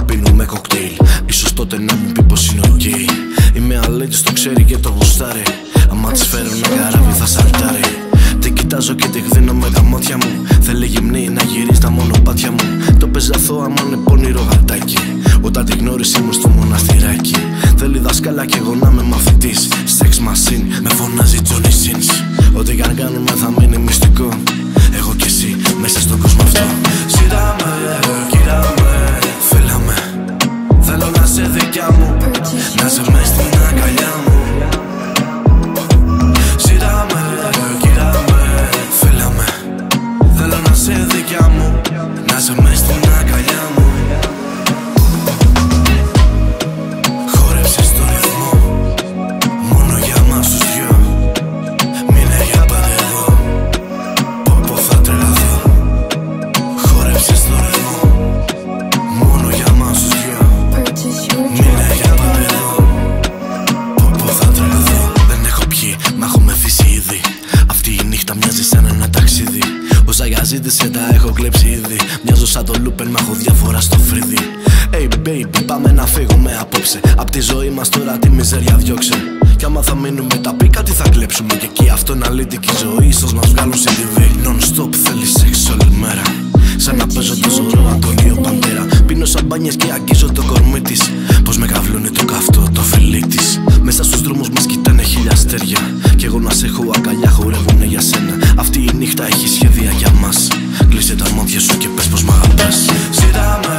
πίνουμε κοκτέιλ. Ίσως τότε να μου πει πως είναι ok. Είμαι αλέτης, το ξέρει και το γουστάρει. Άμα της φέρω ένα καράβι θα σαλτάρει. Την κοιτάζω και τη γδίνω με τα μάτια μου. Θέλει γυμνή να γυρίσει τα μονοπάτια μου. Το πεζαθώ άμα είναι πόνιρο γατάκι. Όταν τη γνώρισε ήμουν στο μοναστηράκι. Θέλει δασκάλα και εγώ να είμαι μαθητής. Sex machine, με φωνάζει Johnny Sins. Ό,τι καν κάνουμε θα μείνει μυστικό. Εγώ κι εσύ μέσα στον κόσμο αυτό. Ζήταμε, κοίταμε, φίλαμε. Θέλω να σε δικιά μου, να σε μες στην αγκαλιά μου. Ζήταμε, κοίταμε, φίλαμε. Θέλω να σε δικιά μου, να σε μες στην αγκαλιά μου. Χόρεψες το ρυθμό, μόνο για μας τους δυο. Μείνε για πάντα εδώ, πω θα τρελαθώ. Χόρεψες το ρυθμό, μόνο για μας τους δυο. Μείνε για πάντα εδώ, πω θα τρελαθώ. Δεν έχω πιει, μα έχω μεθύσει ήδη. Αυτή η νύχτα μοιάζει σαν ένα ταξίδι. Όσα για ζήτησε τα έχω κλέψει ήδη. Μοιάζω σαν το Λούπεν, μα έχω διαφορά στο φρύδι. Hey baby, πάμε να φύγουμε απόψε. Απ' τη ζωή μας τώρα τη μιζέρια διώξε. Κι άμα θα μείνουμε τα πίκα, τι θα κλέψουμε. Και εκεί αυτό είναι αλήτικη ζωή, ίσως μας βγάλουν σε TV. Non-stop θέλει σεξ όλη μέρα. Σαν να παίζω το Ζωρό Αντωνίο Παντέρα. Πίνω σαμπάνιες και αγγίζω το κορμί της. Πως με καυλώνει το καυτό το φιλί της. Μέσα στους δρόμους μας κοιτάνε χίλια αστέρια. Κι εγώ να σε έχω αγκαλιά χορεύουνε για σένα. Αυτή η νύχτα έχει σχέδια για μας. Κλείσε τα μάτια σου και πες πως μ' αγαπάς. Ζήταμε,